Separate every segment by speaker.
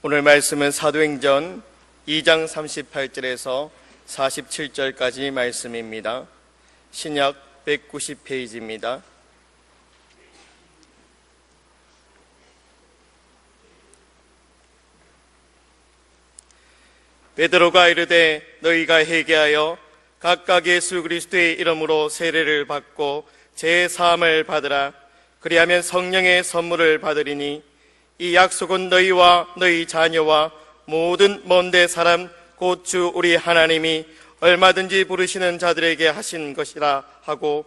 Speaker 1: 오늘 말씀은 사도행전 2장 38절에서 47절까지 말씀입니다. 신약 190페이지입니다. 베드로가 이르되 너희가 회개하여 각각 예수 그리스도의 이름으로 세례를 받고 제사함을 받으라. 그리하면 성령의 선물을 받으리니 이 약속은 너희와 너희 자녀와 모든 먼데 사람 곧 주 우리 하나님이 얼마든지 부르시는 자들에게 하신 것이라 하고,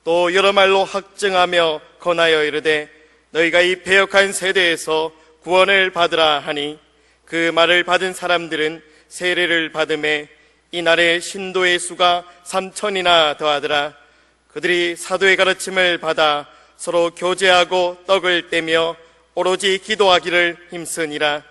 Speaker 1: 또 여러 말로 확증하며 권하여 이르되 너희가 이 패역한 세대에서 구원을 받으라 하니, 그 말을 받은 사람들은 세례를 받음에 이날에 신도의 수가 3,000이나 더하더라. 그들이 사도의 가르침을 받아 서로 교제하고 떡을 떼며 오로지 기도하기를 힘쓰니라.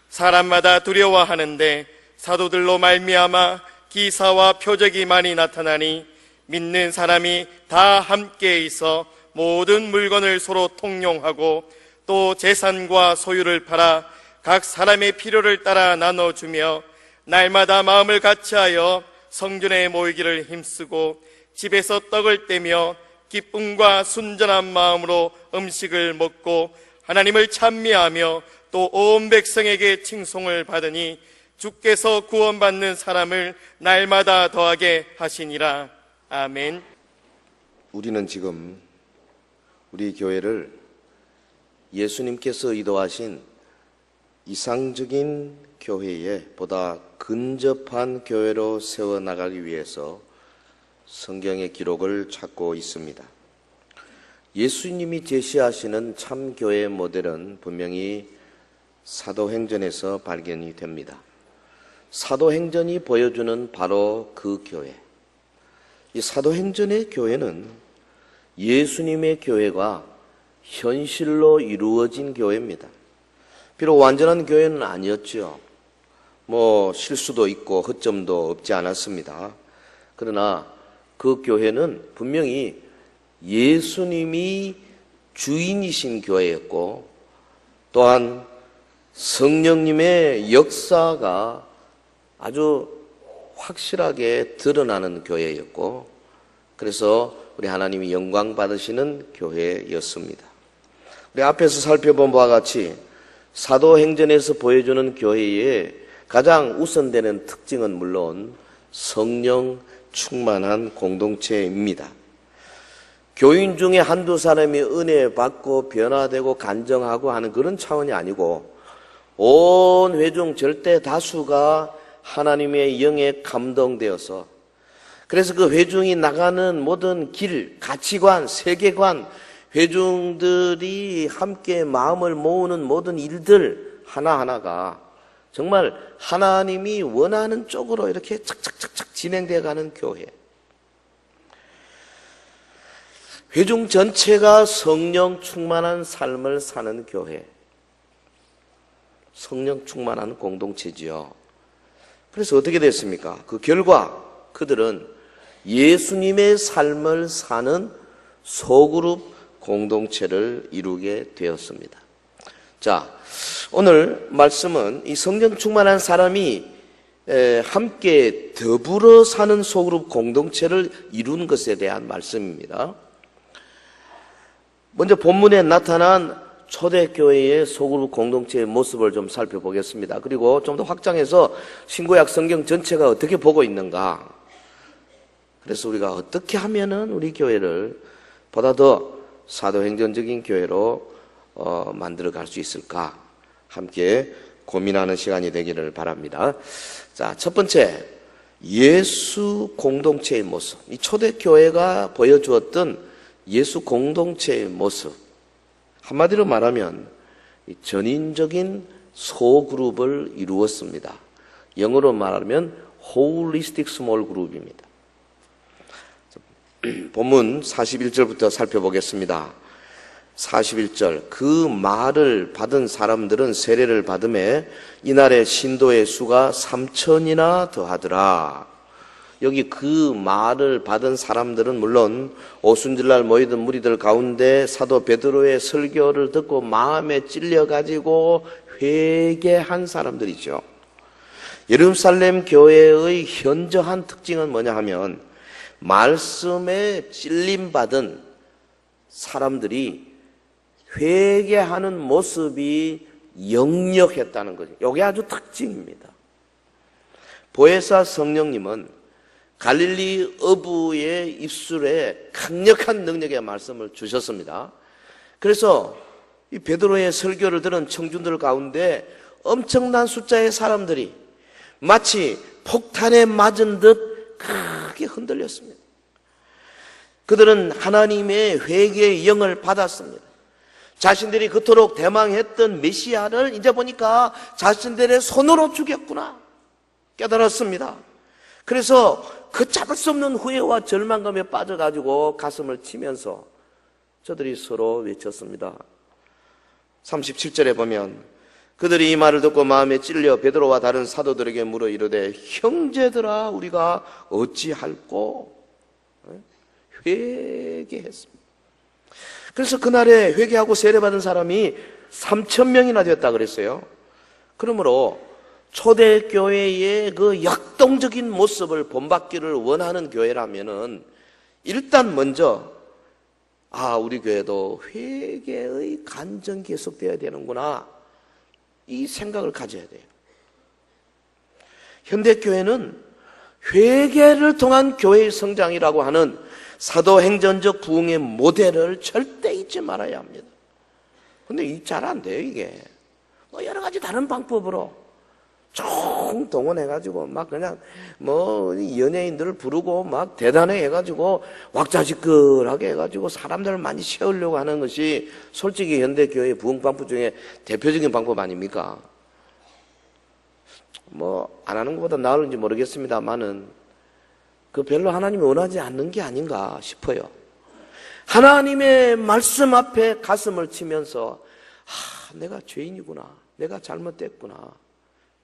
Speaker 1: 사람마다 두려워하는데 사도들로 말미암아 기사와 표적이 많이 나타나니 믿는 사람이 다 함께 있어 모든 물건을 서로 통용하고 또 재산과 소유를 팔아 각 사람의 필요를 따라 나눠주며 날마다 마음을 같이하여 성전에 모이기를 힘쓰고 집에서 떡을 떼며 기쁨과 순전한 마음으로 음식을 먹고 하나님을 찬미하며 또 온 백성에게 칭송을 받으니 주께서 구원받는 사람을 날마다 더하게 하시니라. 아멘.
Speaker 2: 우리는 지금 우리 교회를 예수님께서 의도하신 이상적인 교회에 보다 근접한 교회로 세워나가기 위해서 성경의 기록을 찾고 있습니다. 예수님이 제시하시는 참교회 모델은 분명히 사도행전에서 발견이 됩니다. 사도행전이 보여주는 바로 그 교회, 이 사도행전의 교회는 예수님의 교회가 현실로 이루어진 교회입니다. 비록 완전한 교회는 아니었죠. 실수도 있고 허점도 없지 않았습니다. 그러나 그 교회는 분명히 예수님이 주인이신 교회였고, 또한 성령님의 역사가 아주 확실하게 드러나는 교회였고, 그래서 우리 하나님이 영광 받으시는 교회였습니다. 우리 앞에서 살펴본 바와 같이 사도행전에서 보여주는 교회의 가장 우선되는 특징은 물론 성령 충만한 공동체입니다. 교인 중에 한두 사람이 은혜 받고 변화되고 간정하고 하는 그런 차원이 아니고 온 회중 절대 다수가 하나님의 영에 감동되어서, 그래서 그 회중이 나가는 모든 길, 가치관, 세계관, 회중들이 함께 마음을 모으는 모든 일들 하나하나가 정말 하나님이 원하는 쪽으로 이렇게 착착착착 진행되어 가는 교회. 회중 전체가 성령 충만한 삶을 사는 교회. 성령 충만한 공동체지요. 그래서 어떻게 됐습니까? 그 결과 그들은 예수님의 삶을 사는 소그룹 공동체를 이루게 되었습니다. 자, 오늘 말씀은 이 성령 충만한 사람이 함께 더불어 사는 소그룹 공동체를 이루는 것에 대한 말씀입니다. 먼저 본문에 나타난 초대교회의 소그룹 공동체의 모습을 좀 살펴보겠습니다. 그리고 좀 더 확장해서 신구약 성경 전체가 어떻게 보고 있는가, 그래서 우리가 어떻게 하면은 우리 교회를 보다 더 사도행전적인 교회로 만들어갈 수 있을까 함께 고민하는 시간이 되기를 바랍니다. 자, 첫 번째, 예수 공동체의 모습. 이 초대교회가 보여주었던 예수 공동체의 모습, 한마디로 말하면 전인적인 소그룹을 이루었습니다. 영어로 말하면 holistic small group입니다. 본문 41절부터 살펴보겠습니다. 41절, 그 말을 받은 사람들은 세례를 받음에 이날에 신도의 수가 3,000이나 더하더라. 여기 그 말을 받은 사람들은 물론 오순절날 모이던 무리들 가운데 사도 베드로의 설교를 듣고 마음에 찔려가지고 회개한 사람들이죠. 예루살렘 교회의 현저한 특징은 뭐냐 하면 말씀에 찔림받은 사람들이 회개하는 모습이 역력했다는 거죠. 이게 아주 특징입니다. 보혜사 성령님은 갈릴리 어부의 입술에 강력한 능력의 말씀을 주셨습니다. 그래서 이 베드로의 설교를 들은 청중들 가운데 엄청난 숫자의 사람들이 마치 폭탄에 맞은 듯 크게 흔들렸습니다. 그들은 하나님의 회개의 영을 받았습니다. 자신들이 그토록 대망했던 메시아를 이제 보니까 자신들의 손으로 죽였구나 깨달았습니다. 그래서 그 잡을 수 없는 후회와 절망감에 빠져가지고 가슴을 치면서 저들이 서로 외쳤습니다. 37절에 보면 그들이 이 말을 듣고 마음에 찔려 베드로와 다른 사도들에게 물어 이르되 형제들아 우리가 어찌할꼬? 회개했습니다. 그래서 그날에 회개하고 세례받은 사람이 3,000명이나 되었다 그랬어요. 그러므로 초대교회의 그 역동적인 모습을 본받기를 원하는 교회라면은 일단 먼저 우리 교회도 회개의 간증이 계속되어야 되는구나 이 생각을 가져야 돼요. 현대교회는 회개를 통한 교회의 성장이라고 하는 사도행전적 부흥의 모델을 절대 잊지 말아야 합니다. 근데 잘 안 돼요, 이게. 여러 가지 다른 방법으로 총동원해가지고 막 그냥 연예인들을 부르고 막 대단해 해가지고 왁자지껄하게 해가지고 사람들을 많이 채우려고 하는 것이 솔직히 현대교회의 부흥 방법 중에 대표적인 방법 아닙니까? 안 하는 것보다 나을지 모르겠습니다만은 별로 하나님이 원하지 않는 게 아닌가 싶어요. 하나님의 말씀 앞에 가슴을 치면서 내가 죄인이구나, 내가 잘못됐구나.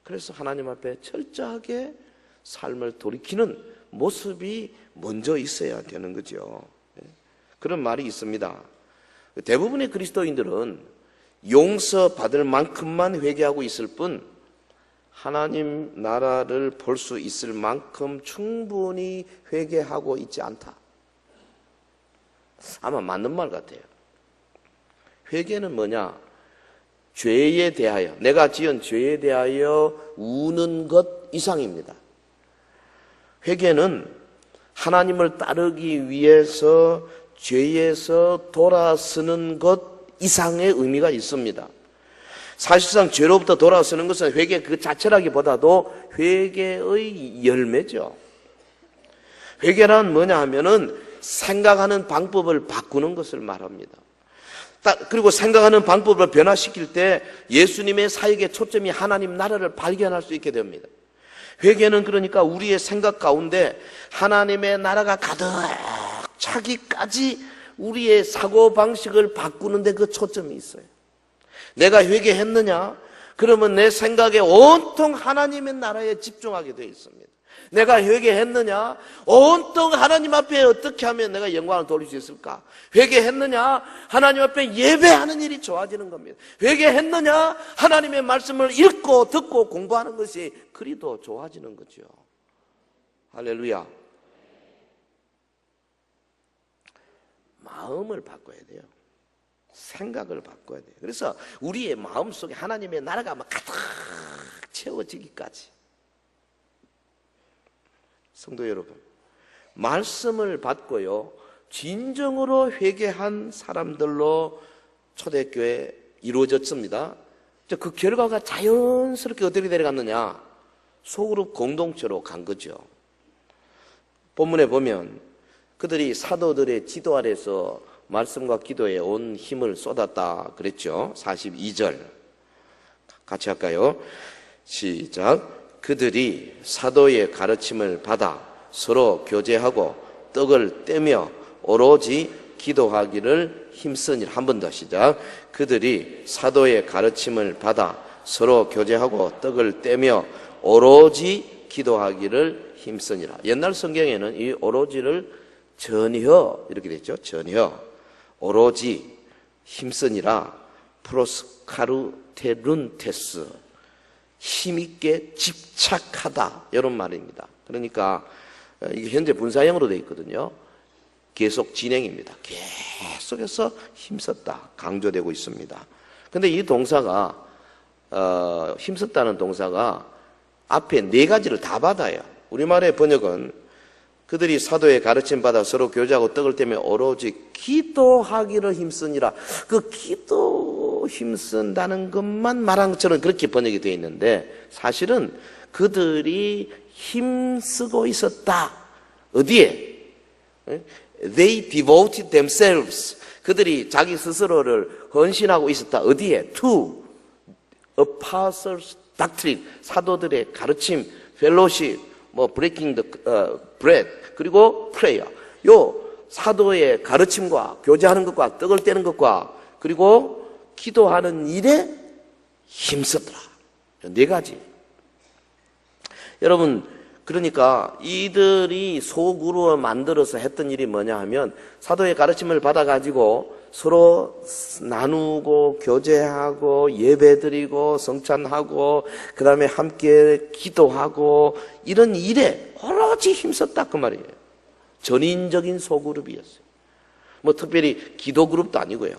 Speaker 2: 그래서 하나님 앞에 철저하게 삶을 돌이키는 모습이 먼저 있어야 되는 거죠. 그런 말이 있습니다. 대부분의 그리스도인들은 용서받을 만큼만 회개하고 있을 뿐 하나님 나라를 볼 수 있을 만큼 충분히 회개하고 있지 않다. 아마 맞는 말 같아요. 회개는 뭐냐? 죄에 대하여, 내가 지은 죄에 대하여 우는 것 이상입니다. 회개는 하나님을 따르기 위해서 죄에서 돌아서는 것 이상의 의미가 있습니다. 사실상 죄로부터 돌아서는 것은 회개 그 자체라기보다도 회개의 열매죠. 회개란 뭐냐 하면은 생각하는 방법을 바꾸는 것을 말합니다. 그리고 생각하는 방법을 변화시킬 때 예수님의 사역의 초점이 하나님 나라를 발견할 수 있게 됩니다. 회개는 그러니까 우리의 생각 가운데 하나님의 나라가 가득 차기까지 우리의 사고방식을 바꾸는데 그 초점이 있어요. 내가 회개했느냐? 그러면 내 생각에 온통 하나님의 나라에 집중하게 되어 있습니다. 내가 회개했느냐? 온통 하나님 앞에 어떻게 하면 내가 영광을 돌릴 수 있을까? 회개했느냐? 하나님 앞에 예배하는 일이 좋아지는 겁니다. 회개했느냐? 하나님의 말씀을 읽고 듣고 공부하는 것이 그리도 좋아지는 거죠. 할렐루야. 마음을 바꿔야 돼요. 생각을 바꿔야 돼요. 그래서 우리의 마음속에 하나님의 나라가 막 가득 채워지기까지. 성도 여러분, 말씀을 받고요 진정으로 회개한 사람들로 초대교회 이루어졌습니다. 그 결과가 자연스럽게 어떻게 내려갔느냐? 소그룹 공동체로 간 거죠. 본문에 보면 그들이 사도들의 지도 아래서 말씀과 기도에 온 힘을 쏟았다 그랬죠. 42절 같이 할까요? 시작. 그들이 사도의 가르침을 받아 서로 교제하고 떡을 떼며 오로지 기도하기를 힘쓰니라. 한 번 더 시작. 그들이 사도의 가르침을 받아 서로 교제하고 떡을 떼며 오로지 기도하기를 힘쓰니라. 옛날 성경에는 이 오로지를 전혀 이렇게 됐죠. 전혀 오로지 힘쓰니라 프로스카루테룬테스 힘있게 집착하다 이런 말입니다. 그러니까 이게 현재 분사형으로 되어 있거든요. 계속 진행입니다. 계속해서 힘썼다 강조되고 있습니다. 근데 이 동사가 힘썼다는 동사가 앞에 네 가지를 다 받아요. 우리말의 번역은 그들이 사도의 가르침 받아 서로 교제하고 떡을 떼며 오로지 기도하기를 힘쓰니라. 그 기도 힘쓴다는 것만 말한 것처럼 그렇게 번역이 되어 있는데 사실은 그들이 힘쓰고 있었다. 어디에? They devoted themselves. 그들이 자기 스스로를 헌신하고 있었다. 어디에? To apostles' doctrine. 사도들의 가르침, fellowship, breaking the bread, 그리고 prayer. 요 사도의 가르침과 교제하는 것과 떡을 떼는 것과 그리고 기도하는 일에 힘쓰더라. 네 가지. 여러분, 그러니까 이들이 소그룹을 만들어서 했던 일이 뭐냐 하면 사도의 가르침을 받아가지고 서로 나누고 교제하고 예배드리고 성찬하고 그 다음에 함께 기도하고 이런 일에 오로지 힘썼다 그 말이에요. 전인적인 소그룹이었어요. 특별히 기도 그룹도 아니고요.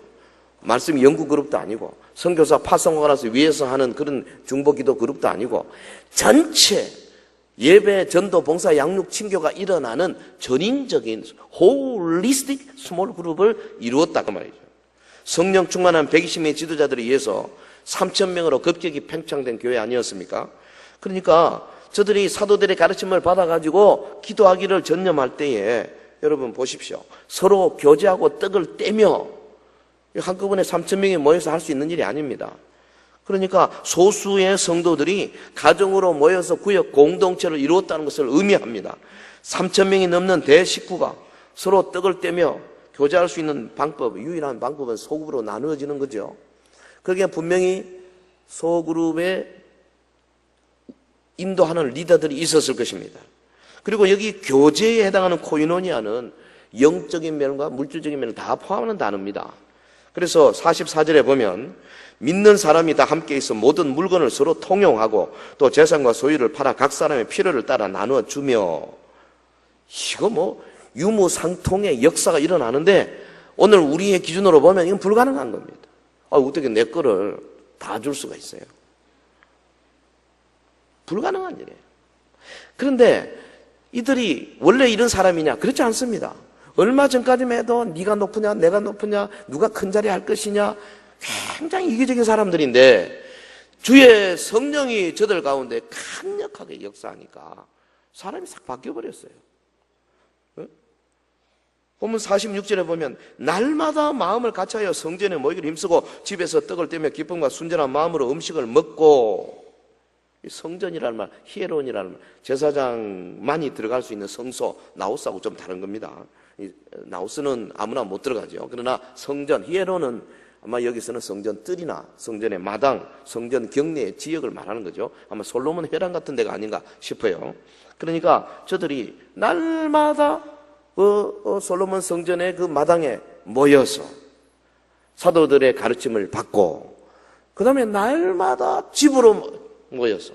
Speaker 2: 말씀 연구 그룹도 아니고 선교사 파송하라서 위에서 하는 그런 중보 기도 그룹도 아니고 전체 예배, 전도, 봉사, 양육, 친교가 일어나는 전인적인 홀리스틱 스몰 그룹을 이루었다 그 말이죠. 성령 충만한 120명의 지도자들에 의해서 3,000명으로 급격히 팽창된 교회 아니었습니까? 그러니까 저들이 사도들의 가르침을 받아가지고 기도하기를 전념할 때에 여러분 보십시오. 서로 교제하고 떡을 떼며 한꺼번에 3,000명이 모여서 할 수 있는 일이 아닙니다. 그러니까 소수의 성도들이 가정으로 모여서 구역 공동체를 이루었다는 것을 의미합니다. 3,000명이 넘는 대식구가 서로 떡을 떼며 교제할 수 있는 방법, 유일한 방법은 소그룹으로 나누어지는 거죠. 그게 분명히 소그룹에 인도하는 리더들이 있었을 것입니다. 그리고 여기 교제에 해당하는 코이노니아는 영적인 면과 물질적인 면을 다 포함하는 단어입니다. 그래서 44절에 보면 믿는 사람이 다 함께 있어 모든 물건을 서로 통용하고 또 재산과 소유를 팔아 각 사람의 필요를 따라 나누어 주며 이거 유무상통의 역사가 일어나는데 오늘 우리의 기준으로 보면 이건 불가능한 겁니다. 어떻게 내 거를 다 줄 수가 있어요? 불가능한 일이에요. 그런데 이들이 원래 이런 사람이냐? 그렇지 않습니다. 얼마 전까지만 해도 네가 높으냐 내가 높으냐 누가 큰 자리 할 것이냐 굉장히 이기적인 사람들인데 주의 성령이 저들 가운데 강력하게 역사하니까 사람이 싹 바뀌어버렸어요. 본문 46절에 보면 날마다 마음을 같이하여 성전에 모이기를 힘쓰고 집에서 떡을 떼며 기쁨과 순전한 마음으로 음식을 먹고 성전이라는 말, 히에론이라는 말, 제사장만이 들어갈 수 있는 성소, 나우스하고 좀 다른 겁니다. 나우스는 아무나 못 들어가죠. 그러나 성전, 히에론은 아마 여기서는 성전 뜰이나 성전의 마당, 성전 경내의 지역을 말하는 거죠. 아마 솔로몬 회랑 같은 데가 아닌가 싶어요. 그러니까 저들이 날마다 솔로몬 성전의 그 마당에 모여서 사도들의 가르침을 받고 그 다음에 날마다 집으로 모여서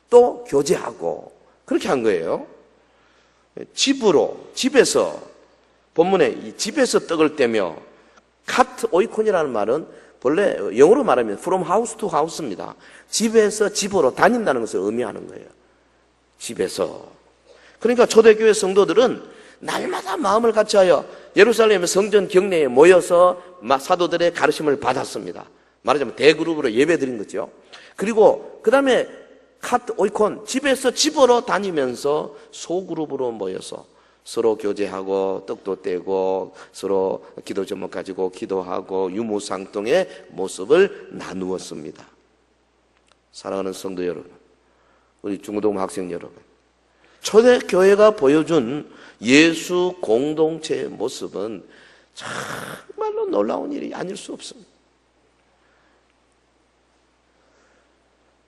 Speaker 2: 또 교제하고 그렇게 한 거예요. 집에서 본문에 이 집에서 떡을 떼며 카트 오이콘이라는 말은 본래 영어로 말하면 from house to house입니다. 집에서 집으로 다닌다는 것을 의미하는 거예요. 집에서. 그러니까 초대교회 성도들은 날마다 마음을 같이하여 예루살렘의 성전 경내에 모여서 사도들의 가르침을 받았습니다. 말하자면 대그룹으로 예배드린 거죠. 그리고 그 다음에 카트 오이콘 집에서 집으로 다니면서 소그룹으로 모여서 서로 교제하고 떡도 떼고 서로 기도 제목 가지고 기도하고 유무상통의 모습을 나누었습니다. 사랑하는 성도 여러분, 우리 중고등 학생 여러분, 초대교회가 보여준 예수 공동체의 모습은 정말로 놀라운 일이 아닐 수 없습니다.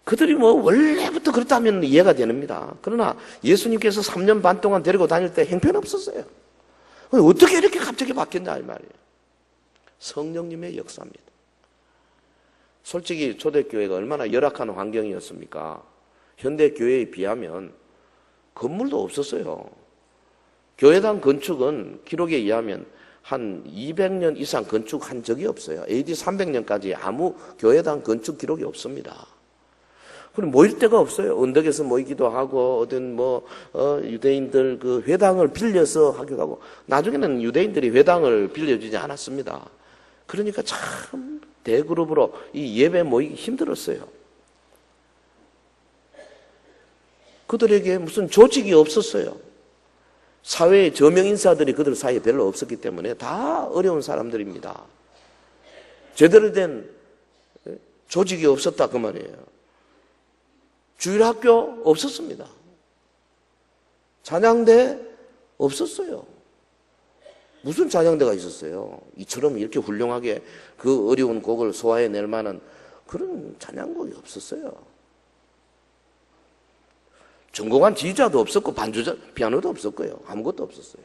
Speaker 2: 그들이 뭐 원래부터 그렇다면 이해가 됩니다. 그러나 예수님께서 3년 반 동안 데리고 다닐 때 형편없었어요. 어떻게 이렇게 갑자기 바뀌었냐 이 말이에요. 성령님의 역사입니다. 솔직히 초대교회가 얼마나 열악한 환경이었습니까? 현대교회에 비하면 건물도 없었어요. 교회당 건축은 기록에 의하면 한 200년 이상 건축한 적이 없어요. AD 300년까지 아무 교회당 건축 기록이 없습니다. 그럼 모일 데가 없어요. 언덕에서 모이기도 하고, 어떤 유대인들 그 회당을 빌려서 하기도 하고, 나중에는 유대인들이 회당을 빌려주지 않았습니다. 그러니까 참 대그룹으로 이 예배 모이기 힘들었어요. 그들에게 무슨 조직이 없었어요. 사회의 저명 인사들이 그들 사이에 별로 없었기 때문에 다 어려운 사람들입니다. 제대로 된 조직이 없었다 그 말이에요. 주일학교 없었습니다. 찬양대 없었어요. 무슨 찬양대가 있었어요? 이처럼 이렇게 훌륭하게 그 어려운 곡을 소화해낼 만한 그런 찬양곡이 없었어요. 전공한 지휘자도 없었고 반주자, 피아노도 없었고요. 아무것도 없었어요.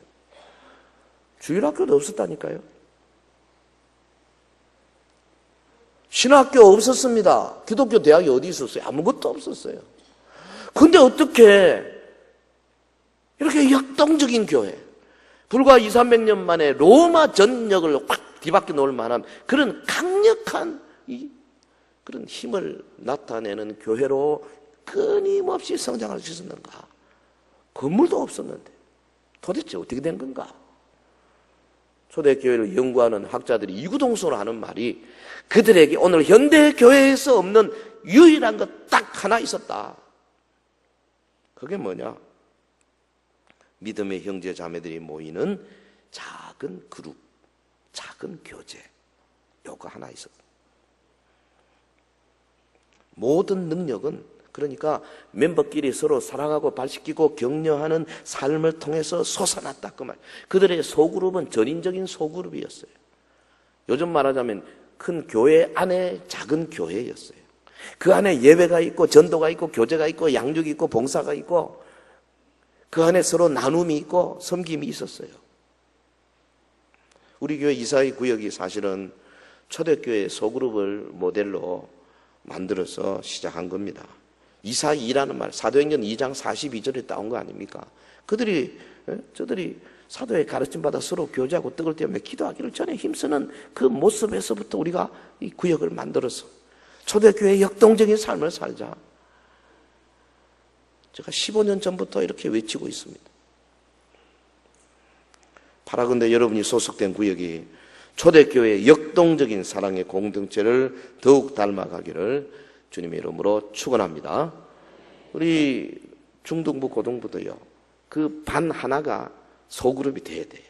Speaker 2: 주일학교도 없었다니까요. 신학교 없었습니다. 기독교 대학이 어디 있었어요? 아무것도 없었어요. 근데 어떻게 이렇게 역동적인 교회, 불과 200~300년 만에 로마 전역을 확 뒤바뀌어 놓을 만한 그런 강력한 그런 힘을 나타내는 교회로 끊임없이 성장할 수 있었는가? 건물도 없었는데 도대체 어떻게 된 건가? 초대교회를 연구하는 학자들이 이구동성으로 하는 말이 그들에게 오늘 현대교회에서 없는 유일한 것 딱 하나 있었다. 그게 뭐냐? 믿음의 형제 자매들이 모이는 작은 그룹, 작은 교제. 요거 하나 있었다. 모든 능력은 그러니까 멤버끼리 서로 사랑하고 발시키고 격려하는 삶을 통해서 솟아났다 그 말. 그들의 소그룹은 전인적인 소그룹이었어요. 요즘 말하자면 큰 교회 안에 작은 교회였어요. 그 안에 예배가 있고 전도가 있고 교제가 있고 양육이 있고 봉사가 있고 그 안에 서로 나눔이 있고 섬김이 있었어요. 우리 교회 이사의 구역이 사실은 초대교회 소그룹을 모델로 만들어서 시작한 겁니다. 이사이라는 말, 사도행전 2장 42절에 따온 거 아닙니까? 저들이 사도의 가르침 받아 서로 교제하고 떡을 떼며 기도하기를 전에 힘쓰는 그 모습에서부터 우리가 이 구역을 만들어서 초대교회의 역동적인 삶을 살자. 제가 15년 전부터 이렇게 외치고 있습니다. 바라건대 여러분이 소속된 구역이 초대교회의 역동적인 사랑의 공동체를 더욱 닮아가기를 주님의 이름으로 축원합니다. 우리 중등부 고등부도요. 그 반 하나가 소그룹이 돼야 돼요.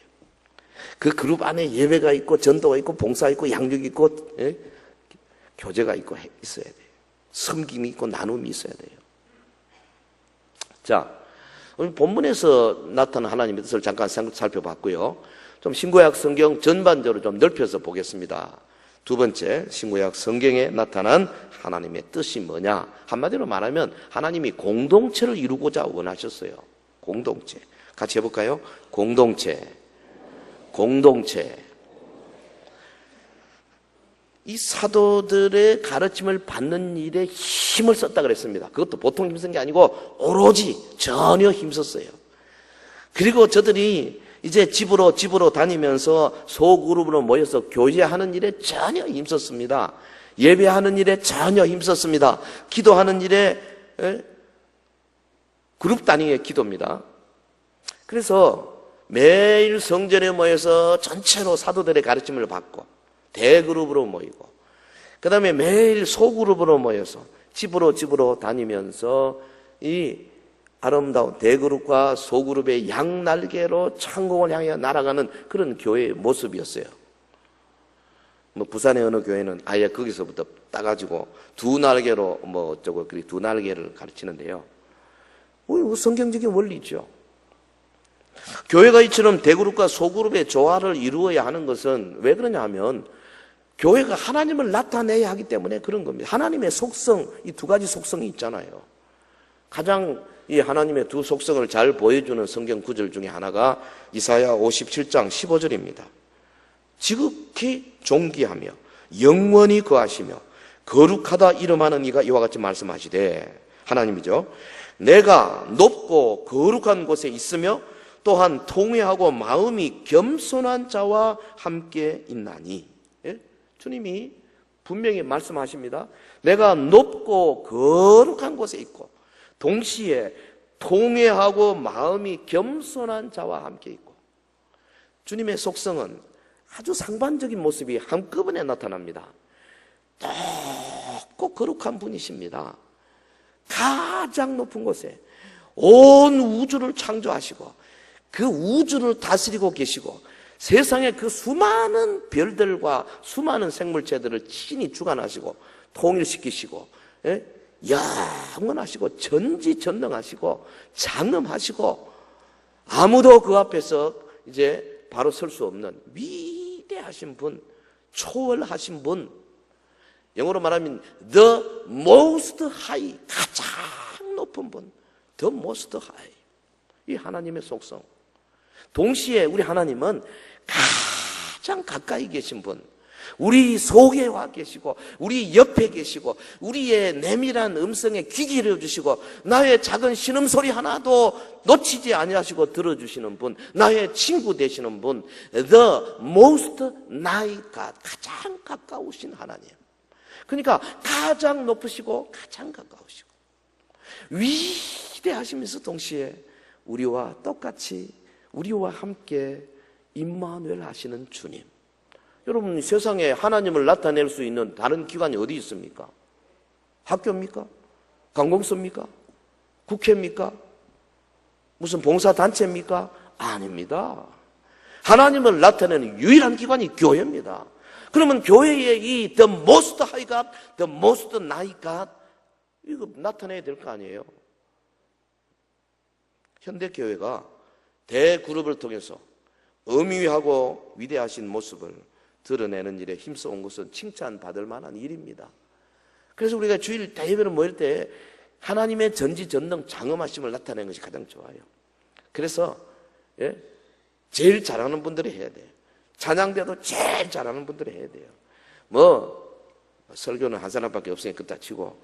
Speaker 2: 그 그룹 안에 예배가 있고 전도가 있고 봉사가 있고 양육이 있고 교제가 있고 있어야 돼요. 섬김이 있고 나눔이 있어야 돼요. 자, 오늘 본문에서 나타난 하나님의 뜻을 잠깐 살펴봤고요. 좀 신구약 성경 전반적으로 좀 넓혀서 보겠습니다. 두 번째, 신구약 성경에 나타난 하나님의 뜻이 뭐냐? 한마디로 말하면 하나님이 공동체를 이루고자 원하셨어요. 공동체. 같이 해볼까요? 공동체. 이 사도들의 가르침을 받는 일에 힘을 썼다 그랬습니다. 그것도 보통 힘쓴 게 아니고 오로지 전혀 힘썼어요. 그리고 저들이 이제 집으로 다니면서 소그룹으로 모여서 교제하는 일에 전혀 힘썼습니다. 예배하는 일에 전혀 힘썼습니다. 기도하는 일에 그룹 단위의 기도입니다. 그래서 매일 성전에 모여서 전체로 사도들의 가르침을 받고 대그룹으로 모이고 그 다음에 매일 소그룹으로 모여서 집으로 다니면서 이 아름다운 대그룹과 소그룹의 양날개로 천국을 향해 날아가는 그런 교회의 모습이었어요. 뭐 부산의 어느 교회는 아예 거기서부터 따가지고 두 날개로 두 날개를 가르치는데요. 성경적인 원리죠. 교회가 이처럼 대그룹과 소그룹의 조화를 이루어야 하는 것은 왜 그러냐 하면 교회가 하나님을 나타내야 하기 때문에 그런 겁니다. 하나님의 속성, 이 두 가지 속성이 있잖아요. 가장 이 하나님의 두 속성을 잘 보여주는 성경 구절 중에 하나가 이사야 57장 15절입니다. 지극히 존귀하며 영원히 거하시며 거룩하다 이름하는 이가 이와 같이 말씀하시되, 하나님이죠. 내가 높고 거룩한 곳에 있으며 또한 통회하고 마음이 겸손한 자와 함께 있나니. 예? 주님이 분명히 말씀하십니다. 내가 높고 거룩한 곳에 있고 동시에 통회하고 마음이 겸손한 자와 함께 있고. 주님의 속성은 아주 상반적인 모습이 한꺼번에 나타납니다. 높고 거룩한 분이십니다. 가장 높은 곳에 온 우주를 창조하시고 그 우주를 다스리고 계시고 세상의 그 수많은 별들과 수많은 생물체들을 친히 주관하시고 통일시키시고, 예? 영원하시고 전지전능하시고 장엄하시고 아무도 그 앞에서 이제 바로 설 수 없는 위대하신 분, 초월하신 분, 영어로 말하면 the most high, 가장 높은 분, the most high. 이 하나님의 속성. 동시에 우리 하나님은 가장 가까이 계신 분, 우리 속에 와 계시고 우리 옆에 계시고 우리의 내밀한 음성에 귀 기울여주시고 나의 작은 신음소리 하나도 놓치지 아니하시고 들어주시는 분, 나의 친구 되시는 분, the most nigh God, 가장 가까우신 하나님. 그러니까 가장 높으시고 가장 가까우시고 위대하시면서 동시에 우리와 똑같이 우리와 함께 임마누엘 하시는 주님. 여러분, 세상에 하나님을 나타낼 수 있는 다른 기관이 어디 있습니까? 학교입니까? 관공서입니까? 국회입니까? 무슨 봉사단체입니까? 아닙니다. 하나님을 나타내는 유일한 기관이 교회입니다. 그러면 교회의 이 the most high God, the most nigh God, 이거 나타내야 될 거 아니에요? 현대교회가 대그룹을 통해서 어미하고 위대하신 모습을 드러내는 일에 힘써온 것은 칭찬받을 만한 일입니다. 그래서 우리가 주일 대예배를 모일 때 하나님의 전지전능 장엄하심을 나타내는 것이 가장 좋아요. 그래서 제일 잘하는 분들이 해야 돼요. 찬양대도 제일 잘하는 분들이 해야 돼요. 설교는 한 사람밖에 없으니까 그따 치고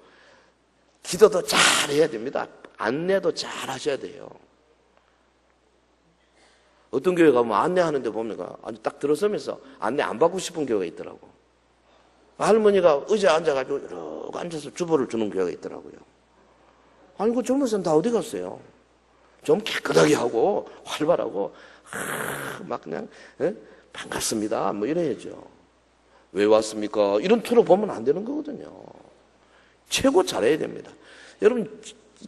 Speaker 2: 기도도 잘 해야 됩니다. 안내도 잘 하셔야 돼요. 어떤 교회 가면 안내하는데 보니까 아주 딱 들어서면서 안내 안 받고 싶은 교회가 있더라고. 할머니가 의자에 앉아가지고 이러고 앉아서 주보를 주는 교회가 있더라고요. 아니, 그 젊은 사람 다 어디 갔어요? 좀 깨끗하게 하고 활발하고 막 그냥 반갑습니다 뭐 이래야죠. 왜 왔습니까? 이런 투로 보면 안 되는 거거든요. 최고 잘해야 됩니다. 여러분,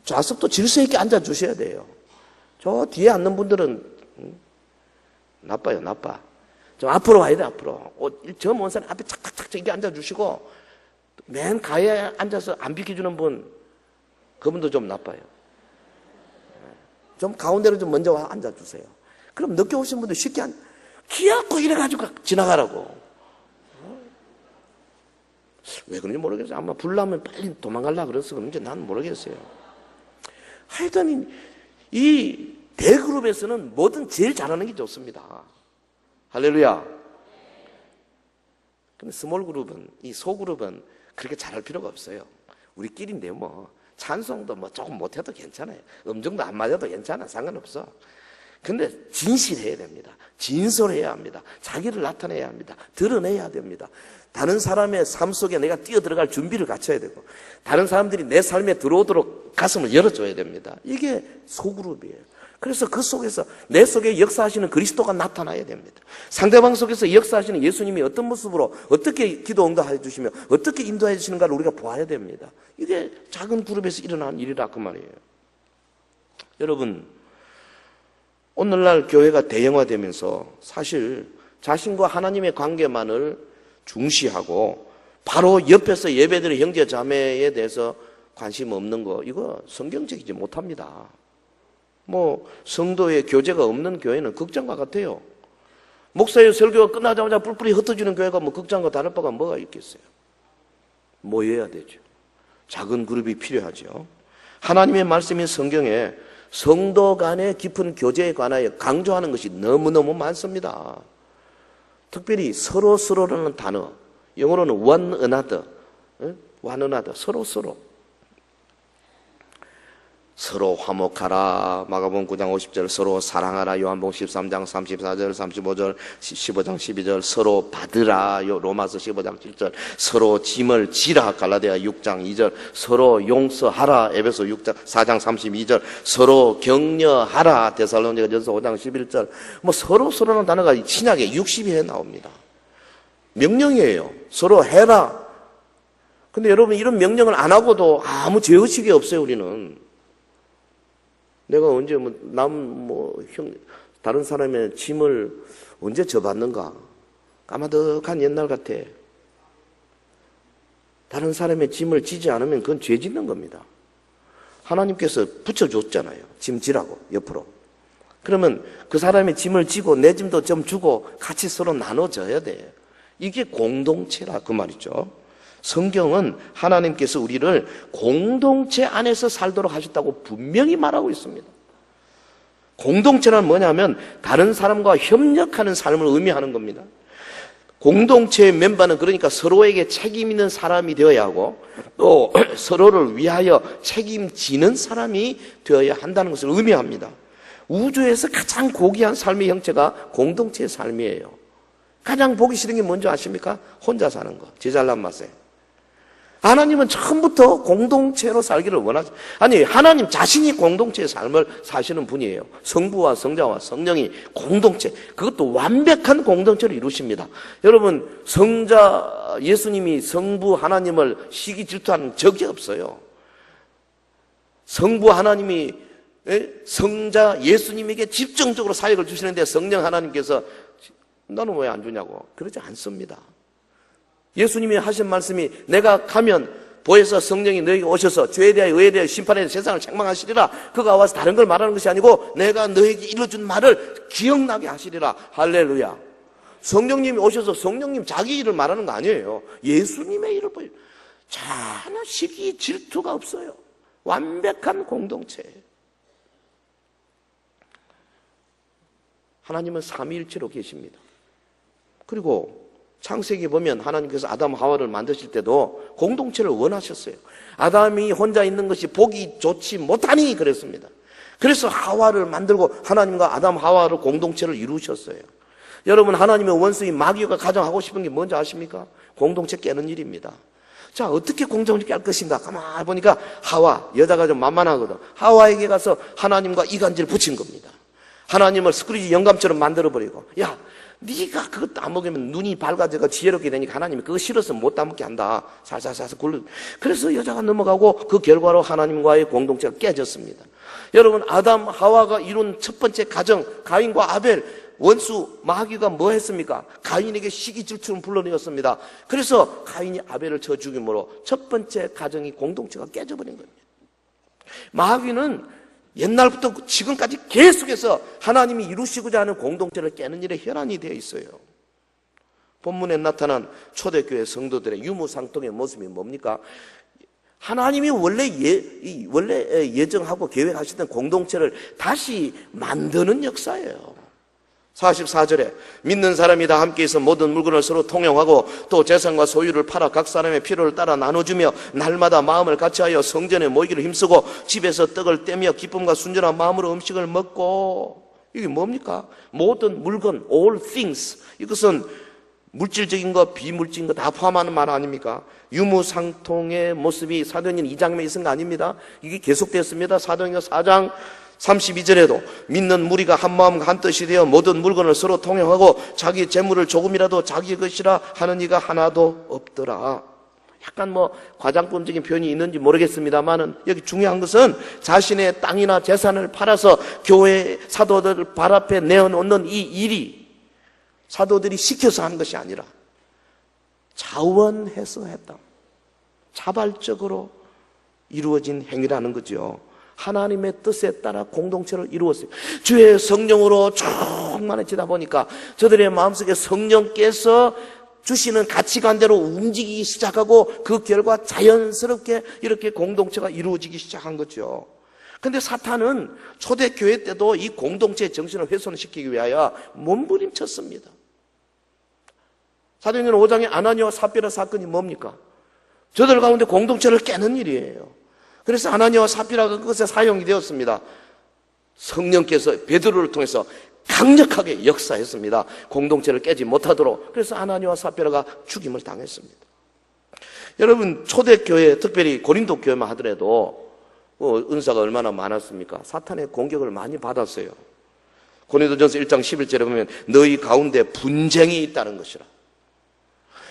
Speaker 2: 좌석도 질서 있게 앉아주셔야 돼요. 저 뒤에 앉는 분들은 나빠요, 나빠. 좀 앞으로 와야 돼, 앞으로. 저 먼 사람 앞에 착착착 이렇게 앉아주시고, 맨 가에 앉아서 안 비켜주는 분, 그분도 좀 나빠요. 좀 가운데로 좀 먼저 와 앉아주세요. 그럼 늦게 오신 분들 쉽게 기어코 이래가지고 지나가라고. 왜 그런지 모르겠어요. 아마 불나면 빨리 도망가려고 그래서 그런지 나는 모르겠어요. 하여튼, 이 대그룹에서는 뭐든 제일 잘하는 게 좋습니다. 할렐루야. 근데 스몰 그룹은, 이 소그룹은 그렇게 잘할 필요가 없어요. 우리끼리인데 뭐 찬송도 뭐 조금 못해도 괜찮아요. 음정도 안 맞아도 괜찮아. 상관없어. 근데 진실해야 됩니다. 진솔해야 합니다. 자기를 나타내야 합니다. 드러내야 됩니다. 다른 사람의 삶 속에 내가 뛰어들어갈 준비를 갖춰야 되고 다른 사람들이 내 삶에 들어오도록 가슴을 열어줘야 됩니다. 이게 소그룹이에요. 그래서 그 속에서 내 속에 역사하시는 그리스도가 나타나야 됩니다. 상대방 속에서 역사하시는 예수님이 어떤 모습으로 어떻게 기도 응답해 주시며 어떻게 인도해 주시는가를 우리가 보아야 됩니다. 이게 작은 그룹에서 일어나는 일이라 그 말이에요. 여러분, 오늘날 교회가 대형화되면서 사실 자신과 하나님의 관계만을 중시하고 바로 옆에서 예배드리는 형제 자매에 대해서 관심 없는 거, 이거 성경적이지 못합니다. 성도의 교제가 없는 교회는 극장과 같아요. 목사의 설교가 끝나자마자 뿔뿔이 흩어지는 교회가 뭐 극장과 다를 바가 뭐가 있겠어요? 모여야 되죠. 작은 그룹이 필요하죠. 하나님의 말씀인 성경에 성도 간의 깊은 교제에 관하여 강조하는 것이 너무너무 많습니다. 특별히 서로서로라는 단어, 영어로는 one another, one another, 서로서로. 서로 화목하라, 마가복음 9장 50절, 서로 사랑하라, 요한복음 13장 34절, 35절, 15장 12절, 서로 받으라, 로마서 15장 7절, 서로 짐을 지라, 갈라디아 6장 2절, 서로 용서하라, 에베소 6장 4장 32절, 서로 격려하라, 데살로니가전서 5장 11절. 뭐 서로라는 단어가 신약에 60회 나옵니다. 명령이에요. 서로 해라. 근데 여러분, 이런 명령을 안 하고도 아무 죄의식이 없어요, 우리는. 내가 언제 다른 사람의 짐을 언제 져봤는가? 까마득한 옛날 같아. 다른 사람의 짐을 지지 않으면 그건 죄 짓는 겁니다. 하나님께서 붙여줬잖아요. 짐 지라고, 옆으로. 그러면 그 사람의 짐을 지고 내 짐도 좀 주고 같이 서로 나눠줘야 돼. 이게 공동체라 그 말이죠. 성경은 하나님께서 우리를 공동체 안에서 살도록 하셨다고 분명히 말하고 있습니다. 공동체란 뭐냐면 다른 사람과 협력하는 삶을 의미하는 겁니다. 공동체의 멤버는 그러니까 서로에게 책임 있는 사람이 되어야 하고 또 서로를 위하여 책임지는 사람이 되어야 한다는 것을 의미합니다. 우주에서 가장 고귀한 삶의 형체가 공동체의 삶이에요. 가장 보기 싫은 게 뭔지 아십니까? 혼자 사는 거, 지 잘난 맛에. 하나님은 처음부터 공동체로 살기를 원하죠. 아니, 하나님 자신이 공동체의 삶을 사시는 분이에요. 성부와 성자와 성령이 공동체, 그것도 완벽한 공동체를 이루십니다. 여러분, 성자 예수님이 성부 하나님을 시기 질투하는 적이 없어요. 성부 하나님이 성자 예수님에게 집중적으로 사역을 주시는데 성령 하나님께서 너는 왜 안 주냐고 그러지 않습니다. 예수님이 하신 말씀이 내가 가면 보혜사 성령이 너에게 오셔서 죄에 대하여 의에 대하여 심판에 대하여 세상을 책망하시리라. 그가 와서 다른 걸 말하는 것이 아니고 내가 너에게 일러준 말을 기억나게 하시리라. 할렐루야. 성령님이 오셔서 성령님 자기 일을 말하는 거 아니에요. 예수님의 일을 보여요. 전혀 시기 질투가 없어요. 완벽한 공동체. 하나님은 삼위일체로 계십니다. 그리고 창세기 보면 하나님께서 아담 하와를 만드실 때도 공동체를 원하셨어요. 아담이 혼자 있는 것이 보기 좋지 못하니 그랬습니다. 그래서 하와를 만들고 하나님과 아담 하와를 공동체를 이루셨어요. 여러분, 하나님의 원수인 마귀가 가장 하고 싶은 게 뭔지 아십니까? 공동체 깨는 일입니다. 자, 어떻게 공동체 깰 것인가? 가만히 보니까 하와, 여자가 좀 만만하거든. 하와에게 가서 하나님과 이간질을 붙인 겁니다. 하나님을 스크루지 영감처럼 만들어버리고, 야, 네가 그거 따먹으면 눈이 밝아져가 지혜롭게 되니까 하나님이 그거 싫어서 못 따먹게 한다. 살살살살 굴러. 그래서 여자가 넘어가고 그 결과로 하나님과의 공동체가 깨졌습니다. 여러분, 아담 하와가 이룬 첫 번째 가정, 가인과 아벨, 원수 마귀가 뭐 했습니까? 가인에게 시기 질투를 불러내었습니다. 그래서 가인이 아벨을 쳐 죽임으로 첫 번째 가정이 공동체가 깨져버린 겁니다. 마귀는 옛날부터 지금까지 계속해서 하나님이 이루시고자 하는 공동체를 깨는 일에 혈안이 되어 있어요. 본문에 나타난 초대교회 성도들의 유무상통의 모습이 뭡니까? 하나님이 원래 예정하고 계획하시던 공동체를 다시 만드는 역사예요. 44절에 믿는 사람이 다 함께해서 모든 물건을 서로 통용하고 또 재산과 소유를 팔아 각 사람의 필요를 따라 나눠주며 날마다 마음을 같이하여 성전에 모이기를 힘쓰고 집에서 떡을 떼며 기쁨과 순전한 마음으로 음식을 먹고. 이게 뭡니까? 모든 물건, all things, 이것은 물질적인 거 비물질적인 거 다 포함하는 말 아닙니까? 유무상통의 모습이 사도행전 2장에 있은 거 아닙니다. 이게 계속되었습니다. 사도행전 4장 32절에도 믿는 무리가 한 마음 한 뜻이 되어 모든 물건을 서로 통용하고 자기 재물을 조금이라도 자기 것이라 하는 이가 하나도 없더라. 약간 과장법적인 표현이 있는지 모르겠습니다만은 여기 중요한 것은 자신의 땅이나 재산을 팔아서 교회 사도들 발 앞에 내어놓는 이 일이 사도들이 시켜서 하는 것이 아니라 자원해서 했다. 자발적으로 이루어진 행위라는 거죠. 하나님의 뜻에 따라 공동체를 이루었어요. 주의 성령으로 충만해지다 보니까 저들의 마음속에 성령께서 주시는 가치관대로 움직이기 시작하고 그 결과 자연스럽게 이렇게 공동체가 이루어지기 시작한 거죠. 근데 사탄은 초대교회 때도 이 공동체의 정신을 훼손시키기 위하여 몸부림쳤습니다. 사도행전 5장의 아나니아와 삽비라 사건이 뭡니까? 저들 가운데 공동체를 깨는 일이에요. 그래서 아나니아와 삽비라가 그것에 사용이 되었습니다. 성령께서 베드로를 통해서 강력하게 역사했습니다. 공동체를 깨지 못하도록. 그래서 아나니아와 삽비라가 죽임을 당했습니다. 여러분, 초대교회, 특별히 고린도 교회만 하더라도 은사가 얼마나 많았습니까? 사탄의 공격을 많이 받았어요. 고린도전서 1장 11절에 보면 너희 가운데 분쟁이 있다는 것이라.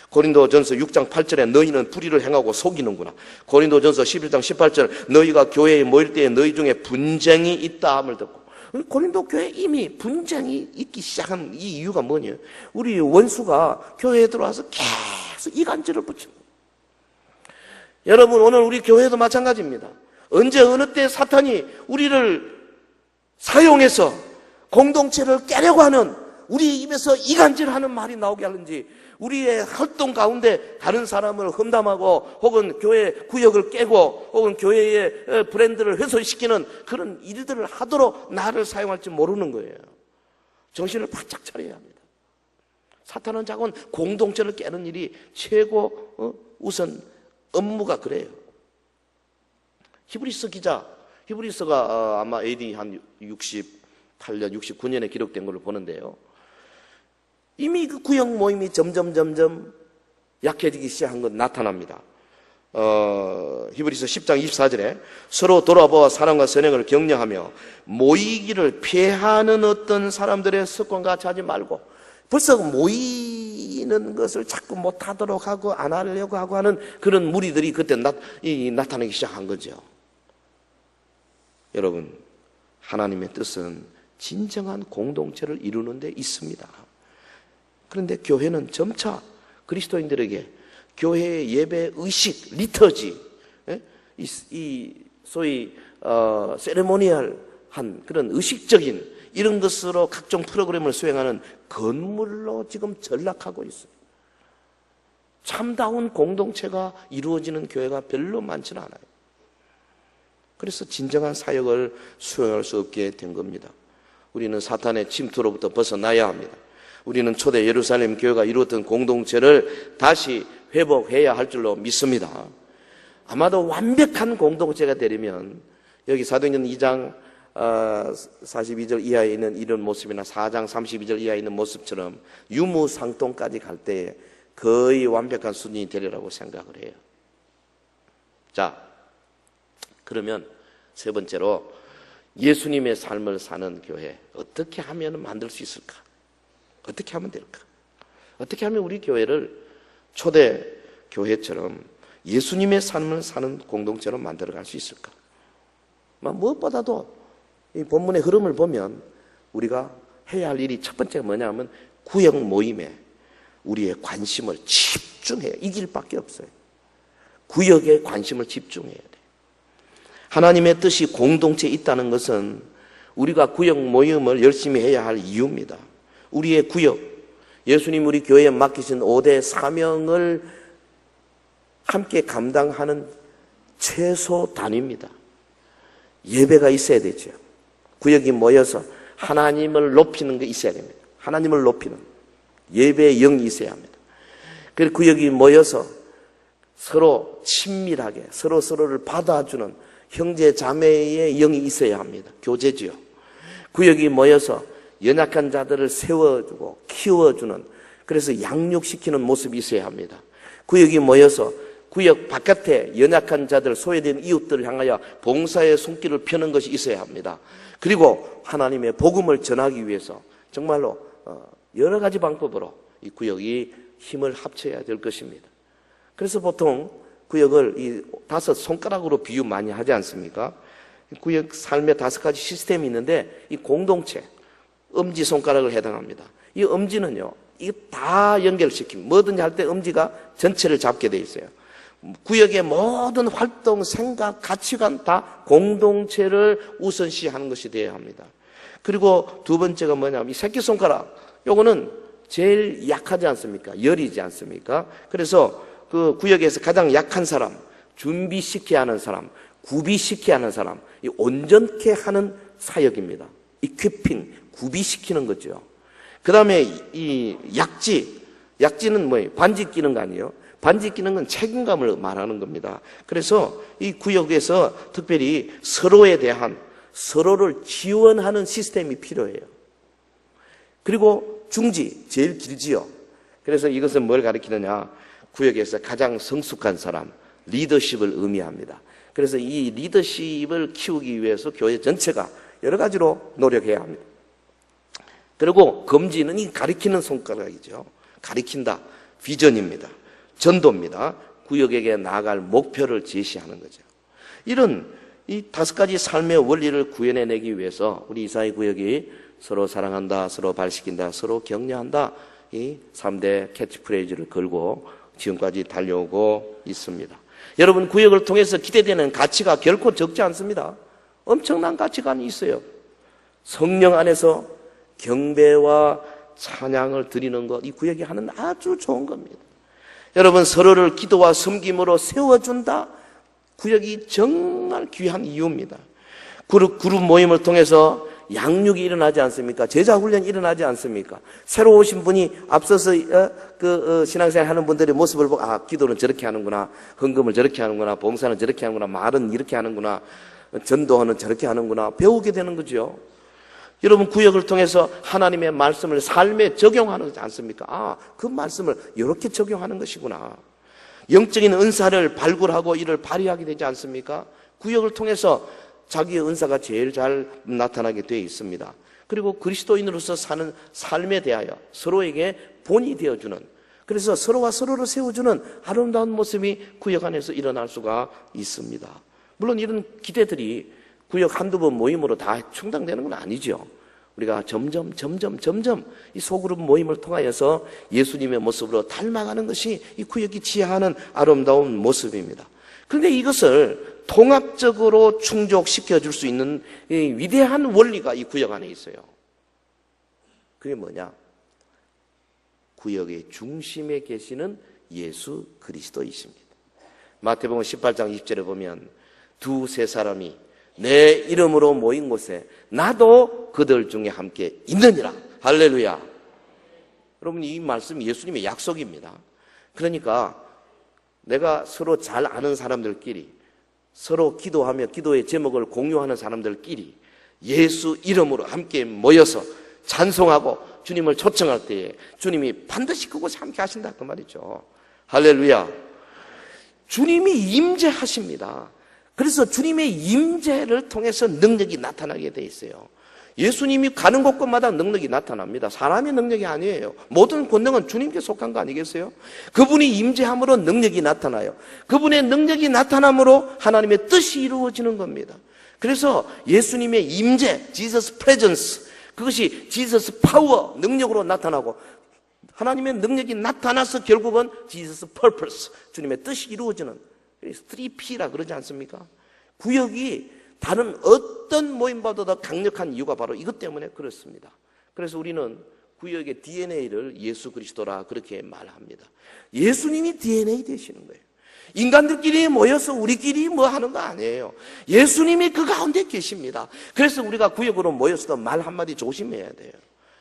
Speaker 2: 고린도전서 6장 8절에 너희는 불의를 행하고 속이는구나. 고린도전서 11장 18절 너희가 교회에 모일 때에 너희 중에 분쟁이 있다 함을 듣고. 고린도 교회에 이미 분쟁이 있기 시작한 이 이유가 뭐냐? 우리 원수가 교회에 들어와서 계속 이간질을 붙입니다. 여러분, 오늘 우리 교회도 마찬가지입니다. 언제 어느 때 사탄이 우리를 사용해서 공동체를 깨려고 하는, 우리 입에서 이간질하는 말이 나오게 하는지, 우리의 활동 가운데 다른 사람을 험담하고 혹은 교회 구역을 깨고 혹은 교회의 브랜드를 훼손시키는 그런 일들을 하도록 나를 사용할지 모르는 거예요. 정신을 바짝 차려야 합니다. 사탄은 자꾸 공동체를 깨는 일이 최고 우선 업무가 그래요. 히브리서 기자, 히브리서가 아마 AD 한 68년, 69년에 기록된 걸로 보는데요. 이미 그 구역 모임이 점점 약해지기 시작한 건 나타납니다. 히브리서 10장 24절에 서로 돌아보아 사랑과 선행을 격려하며 모이기를 피하는 어떤 사람들의 습관과 같이 하지 말고, 벌써 모이는 것을 자꾸 못하도록 하고 안 하려고 하고 하는 그런 무리들이 그때 나타나기 시작한 거죠. 여러분, 하나님의 뜻은 진정한 공동체를 이루는 데 있습니다. 그런데 교회는 점차 그리스도인들에게 교회의 예배 의식, 리터지, 이 소위 세레모니얼한 그런 의식적인 이런 것으로 각종 프로그램을 수행하는 건물로 지금 전락하고 있어요. 참다운 공동체가 이루어지는 교회가 별로 많지는 않아요. 그래서 진정한 사역을 수행할 수 없게 된 겁니다. 우리는 사탄의 침투로부터 벗어나야 합니다. 우리는 초대 예루살렘 교회가 이루었던 공동체를 다시 회복해야 할 줄로 믿습니다. 아마도 완벽한 공동체가 되려면 여기 사도행전 2장 42절 이하에 있는 이런 모습이나 4장 32절 이하에 있는 모습처럼 유무상통까지 갈 때에 거의 완벽한 수준이 되리라고 생각을 해요. 자, 그러면 세 번째로 예수님의 삶을 사는 교회 어떻게 하면 만들 수 있을까? 어떻게 하면 될까? 어떻게 하면 우리 교회를 초대 교회처럼 예수님의 삶을 사는 공동체로 만들어갈 수 있을까? 무엇보다도 이 본문의 흐름을 보면 우리가 해야 할 일이 첫 번째가 뭐냐면 구역 모임에 우리의 관심을 집중해야, 이 길밖에 없어요. 구역에 관심을 집중해야 돼. 하나님의 뜻이 공동체에 있다는 것은 우리가 구역 모임을 열심히 해야 할 이유입니다. 우리의 구역, 예수님 우리 교회에 맡기신 5대 사명을 함께 감당하는 최소 단위입니다. 예배가 있어야 되죠. 구역이 모여서 하나님을 높이는 게 있어야 됩니다. 하나님을 높이는 예배의 영이 있어야 합니다. 그리고 구역이 모여서 서로 친밀하게 서로를 받아주는 형제 자매의 영이 있어야 합니다. 교제지요. 구역이 모여서 연약한 자들을 세워주고 키워주는, 그래서 양육시키는 모습이 있어야 합니다. 구역이 모여서 구역 바깥에 연약한 자들, 소외된 이웃들을 향하여 봉사의 손길을 펴는 것이 있어야 합니다. 그리고 하나님의 복음을 전하기 위해서 정말로 여러 가지 방법으로 이 구역이 힘을 합쳐야 될 것입니다. 그래서 보통 구역을 이 5손가락으로 비유 많이 하지 않습니까? 구역 삶에 5가지 시스템이 있는데 이 공동체, 엄지손가락을 해당합니다. 이 엄지는요, 이거 다 연결시킵니다. 뭐든지 할 때 엄지가 전체를 잡게 돼 있어요. 구역의 모든 활동, 생각, 가치관 다 공동체를 우선시하는 것이 되어야 합니다. 그리고 두 번째가 뭐냐면 이 새끼손가락, 요거는 제일 약하지 않습니까? 열이지 않습니까? 그래서 그 구역에서 가장 약한 사람, 준비시켜야 하는 사람, 구비시켜야 하는 사람, 이 온전케 하는 사역입니다. 이퀴핑, 구비시키는 거죠. 그 다음에 이 약지는 뭐예요? 반지 끼는 거 아니에요? 반지 끼는 건 책임감을 말하는 겁니다. 그래서 이 구역에서 특별히 서로에 대한 서로를 지원하는 시스템이 필요해요. 그리고 중지, 제일 길지요. 그래서 이것은 뭘 가리키느냐? 구역에서 가장 성숙한 사람, 리더십을 의미합니다. 그래서 이 리더십을 키우기 위해서 교회 전체가 여러 가지로 노력해야 합니다. 그리고 검지는 이 가리키는 손가락이죠. 가리킨다. 비전입니다. 전도입니다. 구역에게 나아갈 목표를 제시하는 거죠. 이런 이 5가지 삶의 원리를 구현해내기 위해서 우리 이사회 구역이 서로 사랑한다, 서로 발시킨다, 서로 격려한다, 이 3대 캐치프레이즈를 걸고 지금까지 달려오고 있습니다. 여러분, 구역을 통해서 기대되는 가치가 결코 적지 않습니다. 엄청난 가치관이 있어요. 성령 안에서 경배와 찬양을 드리는 것, 이 구역이 하는 아주 좋은 겁니다. 여러분, 서로를 기도와 섬김으로 세워준다. 구역이 정말 귀한 이유입니다. 그룹 모임을 통해서 양육이 일어나지 않습니까? 제자훈련이 일어나지 않습니까? 새로 오신 분이 앞서서 신앙생활 하는 분들의 모습을 보고 기도는 저렇게 하는구나, 헌금을 저렇게 하는구나, 봉사는 저렇게 하는구나, 말은 이렇게 하는구나, 전도는 저렇게 하는구나 배우게 되는 거죠. 여러분, 구역을 통해서 하나님의 말씀을 삶에 적용하는 거지 않습니까? 그 말씀을 이렇게 적용하는 것이구나. 영적인 은사를 발굴하고 이를 발휘하게 되지 않습니까? 구역을 통해서 자기의 은사가 제일 잘 나타나게 되어 있습니다. 그리고 그리스도인으로서 사는 삶에 대하여 서로에게 본이 되어주는, 그래서 서로와 서로를 세워주는 아름다운 모습이 구역 안에서 일어날 수가 있습니다. 물론 이런 기대들이 구역 한두 번 모임으로 다 충당되는 건 아니죠. 우리가 점점 이 소그룹 모임을 통하여서 예수님의 모습으로 닮아가는 것이 이 구역이 지향하는 아름다운 모습입니다. 그런데 이것을 통합적으로 충족시켜 줄 수 있는 이 위대한 원리가 이 구역 안에 있어요. 그게 뭐냐? 구역의 중심에 계시는 예수 그리스도이십니다. 마태복음 18장 20절에 보면 두세 사람이 내 이름으로 모인 곳에 나도 그들 중에 함께 있느니라. 할렐루야. 여러분, 이 말씀 예수님의 약속입니다. 그러니까 내가 서로 잘 아는 사람들끼리, 서로 기도하며 기도의 제목을 공유하는 사람들끼리 예수 이름으로 함께 모여서 찬송하고 주님을 초청할 때에 주님이 반드시 그곳에 함께 하신다 그 말이죠. 할렐루야. 주님이 임재하십니다. 그래서 주님의 임재를 통해서 능력이 나타나게 돼 있어요. 예수님이 가는 곳곳마다 능력이 나타납니다. 사람의 능력이 아니에요. 모든 권능은 주님께 속한 거 아니겠어요? 그분이 임재함으로 능력이 나타나요. 그분의 능력이 나타남으로 하나님의 뜻이 이루어지는 겁니다. 그래서 예수님의 임재, Jesus presence, 그것이 Jesus power, 능력으로 나타나고 하나님의 능력이 나타나서 결국은 Jesus purpose, 주님의 뜻이 이루어지는 3P라 그러지 않습니까? 구역이 다른 어떤 모임보다 더 강력한 이유가 바로 이것 때문에 그렇습니다. 그래서 우리는 구역의 DNA를 예수 그리스도라 그렇게 말합니다. 예수님이 DNA 되시는 거예요. 인간들끼리 모여서 우리끼리 뭐 하는 거 아니에요. 예수님이 그 가운데 계십니다. 그래서 우리가 구역으로 모여서도 말 한마디 조심해야 돼요.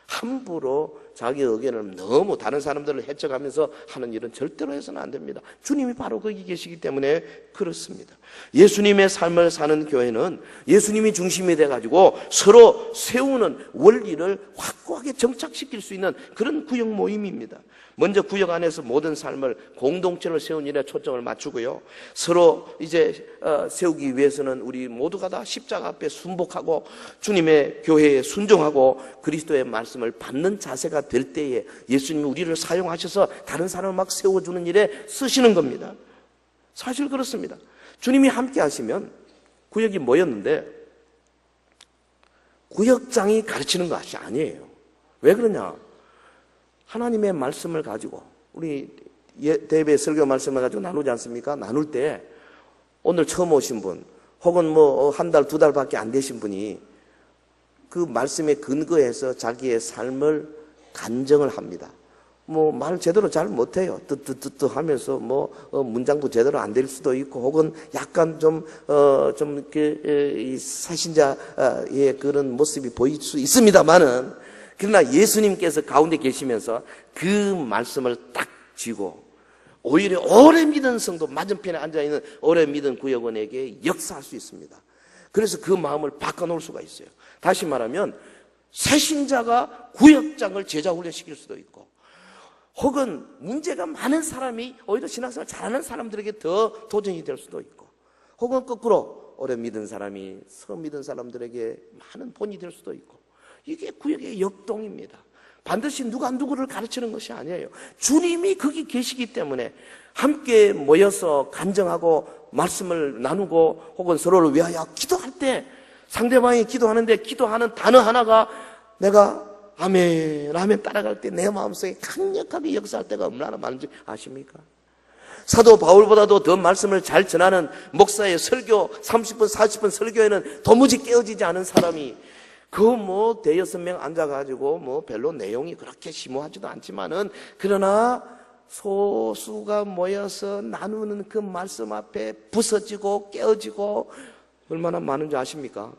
Speaker 2: 함부로 자기 의견을 너무 다른 사람들을 해쳐가면서 하는 일은 절대로 해서는 안 됩니다. 주님이 바로 거기 계시기 때문에 그렇습니다. 예수님의 삶을 사는 교회는 예수님이 중심이 돼가지고 서로 세우는 원리를 확고하게 정착시킬 수 있는 그런 구역 모임입니다. 먼저 구역 안에서 모든 삶을 공동체를 세운 일에 초점을 맞추고요. 서로 이제 세우기 위해서는 우리 모두가 다 십자가 앞에 순복하고 주님의 교회에 순종하고 그리스도의 말씀을 받는 자세가 될 때에 예수님이 우리를 사용하셔서 다른 사람을 막 세워주는 일에 쓰시는 겁니다. 사실 그렇습니다. 주님이 함께 하시면 구역이 모였는데 구역장이 가르치는 것이 아니에요. 왜 그러냐? 하나님의 말씀을 가지고 우리 대배 설교 말씀을 가지고 나누지 않습니까? 나눌 때 오늘 처음 오신 분 혹은 뭐 한 달, 두 달밖에 안 되신 분이 그 말씀에 근거해서 자기의 삶을 간증을 합니다. 뭐 말 제대로 잘 못해요. 뜨뜨뜨뜨 하면서 뭐 문장도 제대로 안 될 수도 있고 혹은 약간 좀 이렇게 사신자의 그런 모습이 보일 수 있습니다만은 그러나 예수님께서 가운데 계시면서 그 말씀을 딱 쥐고 오히려 오래 믿은 성도 맞은편에 앉아있는 오래 믿은 구역원에게 역사할 수 있습니다. 그래서 그 마음을 바꿔놓을 수가 있어요. 다시 말하면 새신자가 구역장을 제자 훈련시킬 수도 있고 혹은 문제가 많은 사람이 오히려 신앙생활 잘하는 사람들에게 더 도전이 될 수도 있고 혹은 거꾸로 오래 믿은 사람이 처음 믿은 사람들에게 많은 본이 될 수도 있고 이게 구역의 역동입니다. 반드시 누가 누구를 가르치는 것이 아니에요. 주님이 거기 계시기 때문에 함께 모여서 간증하고 말씀을 나누고 혹은 서로를 위하여 기도할 때 상대방이 기도하는데 기도하는 단어 하나가 내가 아멘, 아멘 따라갈 때 내 마음속에 강력하게 역사할 때가 얼마나 많은지 아십니까? 사도 바울보다도 더 말씀을 잘 전하는 목사의 설교 30분, 40분 설교에는 도무지 깨어지지 않은 사람이 뭐 대여섯 명 앉아가지고 뭐 별로 내용이 그렇게 심오하지도 않지만은 그러나 소수가 모여서 나누는 그 말씀 앞에 부서지고 깨어지고 얼마나 많은지 아십니까?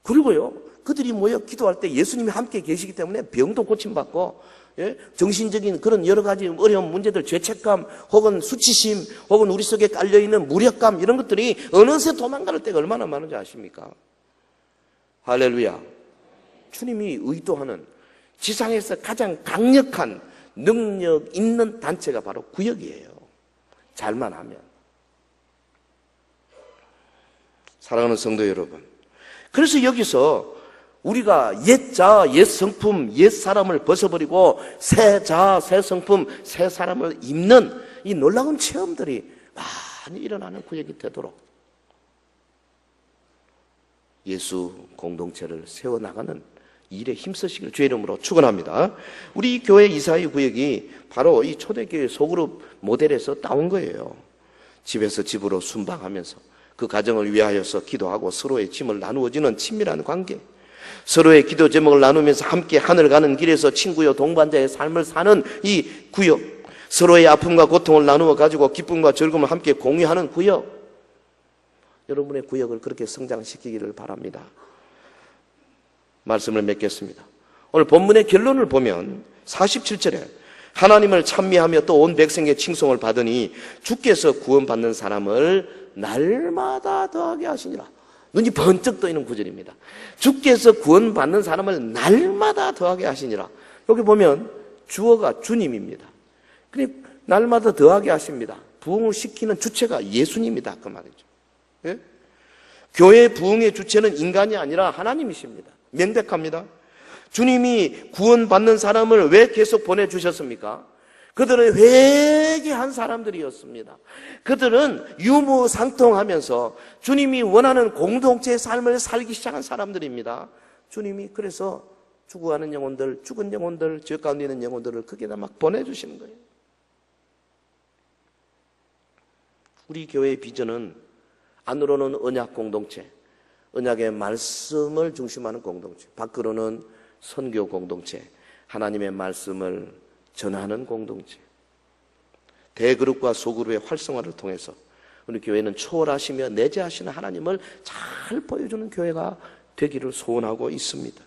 Speaker 2: 그리고요, 그들이 모여 기도할 때 예수님이 함께 계시기 때문에 병도 고침받고, 정신적인 그런 여러 가지 어려운 문제들, 죄책감, 혹은 수치심, 혹은 우리 속에 깔려있는 무력감, 이런 것들이 어느새 도망갈 때가 얼마나 많은지 아십니까? 할렐루야. 주님이 의도하는 지상에서 가장 강력한 능력 있는 단체가 바로 구역이에요. 잘만 하면. 사랑하는 성도 여러분, 그래서 여기서 우리가 옛자, 옛성품, 옛사람을 벗어버리고 새자, 새성품, 새사람을 입는 이 놀라운 체험들이 많이 일어나는 구역이 되도록 예수 공동체를 세워나가는 일에 힘쓰시길 주의 이름으로 축원합니다. 우리 교회 이사회 구역이 바로 이 초대교회 소그룹 모델에서 따온 거예요. 집에서 집으로 순방하면서 그 가정을 위하여서 기도하고 서로의 짐을 나누어지는 친밀한 관계, 서로의 기도 제목을 나누면서 함께 하늘 가는 길에서 친구요 동반자의 삶을 사는 이 구역, 서로의 아픔과 고통을 나누어 가지고 기쁨과 즐거움을 함께 공유하는 구역, 여러분의 구역을 그렇게 성장시키기를 바랍니다. 말씀을 맺겠습니다. 오늘 본문의 결론을 보면 47절에 하나님을 찬미하며 또 온 백성의 칭송을 받으니 주께서 구원받는 사람을 날마다 더하게 하시니라. 눈이 번쩍 떠있는 구절입니다. 주께서 구원받는 사람을 날마다 더하게 하시니라. 여기 보면 주어가 주님입니다. 그러니 날마다 더하게 하십니다. 부흥을 시키는 주체가 예수님이다 그 말이죠. 예? 교회의 부흥의 주체는 인간이 아니라 하나님이십니다. 명백합니다. 주님이 구원받는 사람을 왜 계속 보내주셨습니까? 그들은 회개한 사람들이었습니다. 그들은 유무상통하면서 주님이 원하는 공동체의 삶을 살기 시작한 사람들입니다. 주님이 그래서 죽어가는 영혼들, 죽은 영혼들, 죄 가운데 있는 영혼들을 거기에다 막 보내주시는 거예요. 우리 교회의 비전은 안으로는 언약 공동체, 언약의 말씀을 중심하는 공동체, 밖으로는 선교 공동체, 하나님의 말씀을 전하는 공동체. 대그룹과 소그룹의 활성화를 통해서 우리 교회는 초월하시며 내재하시는 하나님을 잘 보여주는 교회가 되기를 소원하고 있습니다.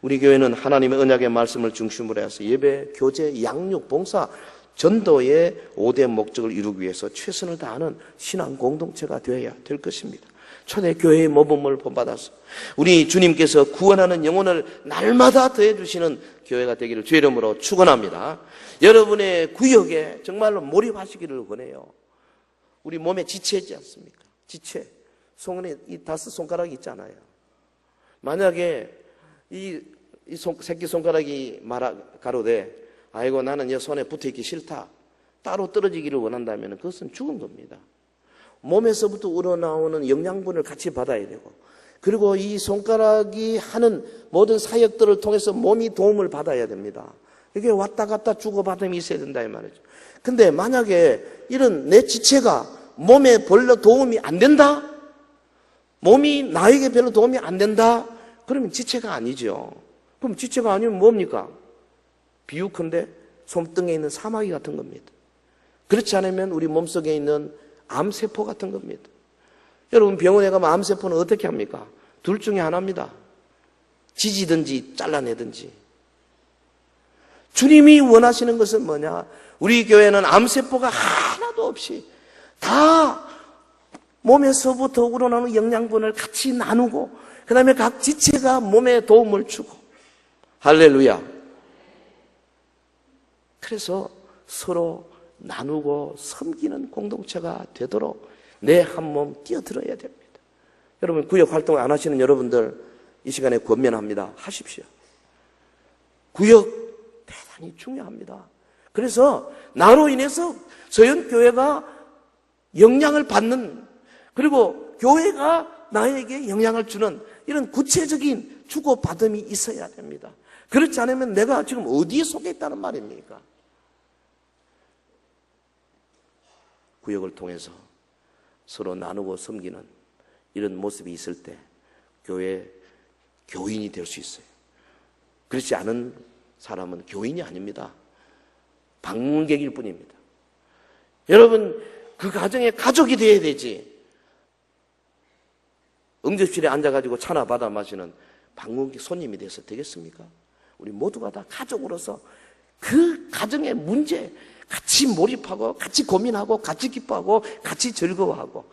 Speaker 2: 우리 교회는 하나님의 언약의 말씀을 중심으로 해서 예배, 교제, 양육, 봉사, 전도의 5대 목적을 이루기 위해서 최선을 다하는 신앙 공동체가 되어야 될 것입니다. 초대교회의 모범을 본받아서 우리 주님께서 구원하는 영혼을 날마다 더해주시는 교회가 되기를 주의 이름으로 축원합니다. 여러분의 구역에 정말로 몰입하시기를 원해요. 우리 몸에 지체있지 않습니까? 지체. 손에 이 5손가락이 있잖아요. 만약에 이 새끼손가락이 가로되 아이고 나는 이 손에 붙어있기 싫다, 따로 떨어지기를 원한다면 그것은 죽은 겁니다. 몸에서부터 우러나오는 영양분을 같이 받아야 되고, 그리고 이 손가락이 하는 모든 사역들을 통해서 몸이 도움을 받아야 됩니다. 이게 왔다 갔다 주고받음이 있어야 된다 이 말이죠. 근데 만약에 이런 내 지체가 몸에 별로 도움이 안 된다? 몸이 나에게 별로 도움이 안 된다? 그러면 지체가 아니죠. 그럼 지체가 아니면 뭡니까? 비유컨대 손등에 있는 사마귀 같은 겁니다. 그렇지 않으면 우리 몸속에 있는 암세포 같은 겁니다. 여러분 병원에 가면 암세포는 어떻게 합니까? 둘 중에 하나입니다. 지지든지 잘라내든지. 주님이 원하시는 것은 뭐냐? 우리 교회는 암세포가 하나도 없이 다 몸에서부터 우러나오는 영양분을 같이 나누고 그 다음에 각 지체가 몸에 도움을 주고 할렐루야. 그래서 서로 나누고 섬기는 공동체가 되도록 내 한 몸 뛰어들어야 됩니다. 여러분 구역 활동을 안 하시는 여러분들 이 시간에 권면합니다. 하십시오. 구역 대단히 중요합니다. 그래서 나로 인해서 서연교회가 영향을 받는 그리고 교회가 나에게 영향을 주는 이런 구체적인 주고받음이 있어야 됩니다. 그렇지 않으면 내가 지금 어디에 속해 있다는 말입니까? 구역을 통해서 서로 나누고 섬기는 이런 모습이 있을 때 교회 교인이 될 수 있어요. 그렇지 않은 사람은 교인이 아닙니다. 방문객일 뿐입니다. 여러분 그 가정에 가족이 되어야 되지. 응접실에 앉아가지고 차나 받아 마시는 방문객 손님이 돼서 되겠습니까? 우리 모두가 다 가족으로서 그 가정의 문제 같이 몰입하고 같이 고민하고 같이 기뻐하고 같이 즐거워하고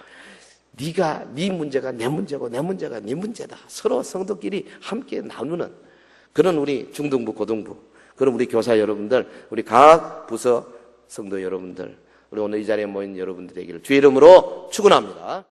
Speaker 2: 네가 네 문제가 내 문제고 내 문제가 네 문제다. 서로 성도끼리 함께 나누는 그런 우리 중등부 고등부 그런 우리 교사 여러분들 우리 각 부서 성도 여러분들 우리 오늘 이 자리에 모인 여러분들 되기를 주의 이름으로 축원합니다.